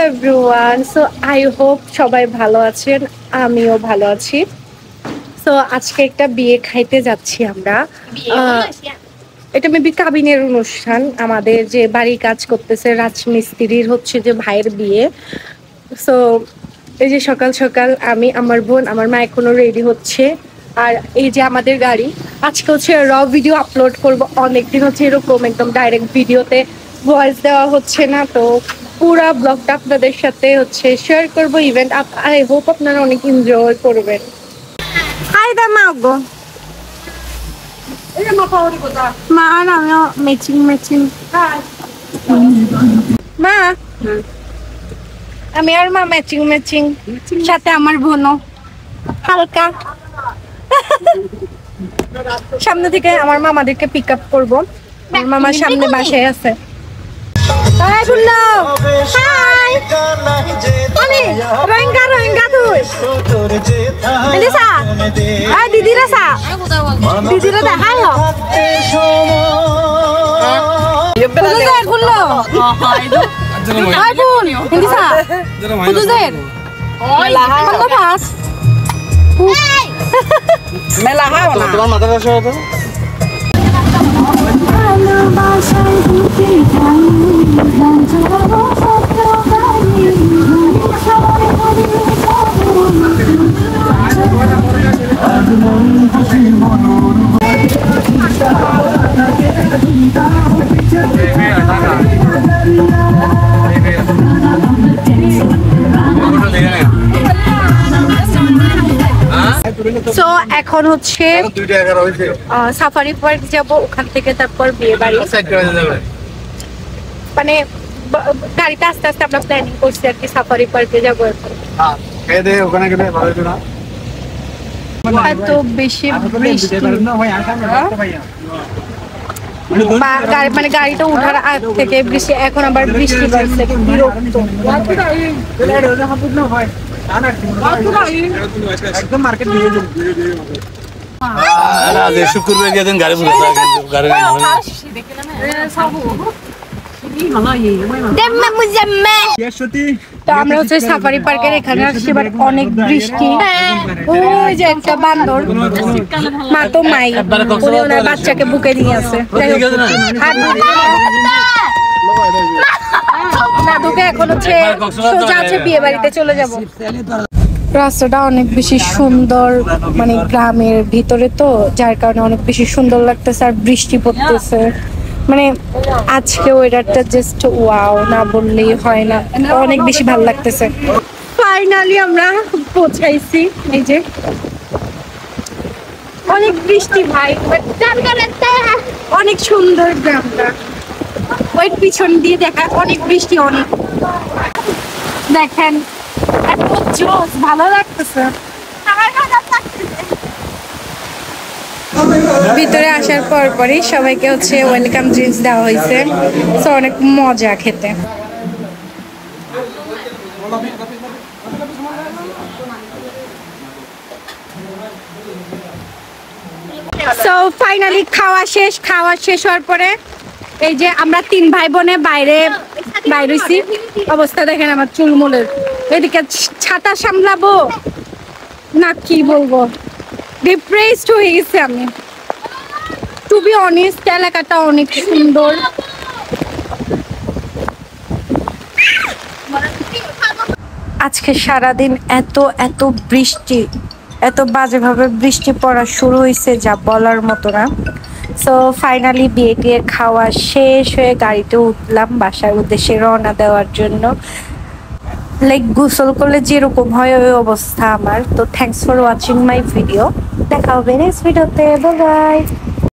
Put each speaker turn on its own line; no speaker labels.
Everyone, so I hope সবাই ভালো আছেন, আমিও ভালো আছি। সো আজকে একটা বিয়ে খাইতে যাচ্ছি আমরা। এটা মেবি কাবিনের অনুষ্ঠান। আমাদের যে বাড়ির কাজ করতেছে রাজমিস্ত্রির হচ্ছে যে ভাইয়ের বিয়ে। সো এই যে সকাল সকাল আমি, আমার বোন, আমার মা এখনো রেডি হচ্ছে। আর এই যে আমাদের গাড়ি। আজকে হচ্ছে র ভিডিও আপলোড করব। অনেকদিন হচ্ছে এরকম একদম ডাইরেক্ট ভিডিওতে ভয়েস দেওয়া হচ্ছে না, তো পুরা ব্লগটা আপনাদের সাথে হচ্ছে শেয়ার করবো। ইভেন্ট আই হোপ আপনারা অনেক এনজয় করবেন। হাই দা মাগো মা, আমিও ম্যাচিং মা, আমি আর মা ম্যাচিং সাথে আমার বোনও হালকা। সামনে থেকে আমার মামাদেরকে পিক আপ করবো। আমার মামার সামনে বাসায় আছে।
তোমার মাথার রস হতো
সো এখন হচ্ছে সাফারি পার্ক যাব, ওখান থেকে তারপর বিয়ে বাড়ি। মানে গাড়িতে আস্তে আস্তে আমরা প্ল্যানিং করছি আর কি, সাফারি পার্কে যাবো এখন। এত বেশি বৃষ্টি, মানে গাড়িটা উঠার আগ থেকে বৃষ্টি, এখন আবার বৃষ্টি পড়ছে, বিরক্ত।
শুক্রবার গিয়ে গাড়ি
তো আমরা হচ্ছে সাফারি পার্কের এখানে আসছি, বাট অনেক বৃষ্টি। ওই যে একটা বান্দর, মা তো মাই উনি ওনার বাচ্চাকে বুকে নিয়ে আছে। দাদুকে এখন হচ্ছে সোজা আছে বিয়ে বাড়িতে চলে যাব। রাস্তাটা অনেক বেশি সুন্দর, মানে গ্রামের ভিতরে তো, যার কারণে অনেক বেশি সুন্দর লাগতেছে। আর বৃষ্টি পড়তেছে, মানে আজকে ওয়েদারটা জাস্ট ওয়াও, না বললেই হয় না, অনেক বেশি ভালো লাগতেছে। ফাইনালি আমরা পৌঁছাইছি। এই যে অনেক বৃষ্টি ভাই, অনেক সুন্দর গ্রামটা। ওই পিছন দিয়ে দেখা অনেক বৃষ্টি, অনেক দেখেন ভালো লাগতেছে। ভিতরে আসার পরই সবাইকে হচ্ছে ওয়েলকাম ড্রিঙ্কস দেওয়া হয়েছে, তো অনেক মজা খেতে। সো ফাইনালি খাওয়া শেষ হওয়ার পরে এই যে আমরা 3 ভাই বোনে বাইরে হইছি। অবস্থা দেখেন আমার চুলমুলের। এদিকে ছাতা সামলাবো না কি বলবো, ডিপ্রেসড হয়ে গেছি আমি। টু বি অনেস্ট, এলাকাটা অনেক সুন্দর। আজকে সারাদিন এত বৃষ্টি, এত বাজেভাবে বৃষ্টি পড়া শুরু হয়েছে যা বলার মতো না। সো ফাইনালি বিয়ে খাওয়া শেষ হয়ে গাড়িতে উঠলাম বাসার উদ্দেশ্যে রওনা দেওয়ার জন্য। লাইক গোসল করলে যেরকম হয় ওই অবস্থা আমার। তো thanks for watching my video. দেখা হবে নেক্সট ভিডিওতে। Bye bye.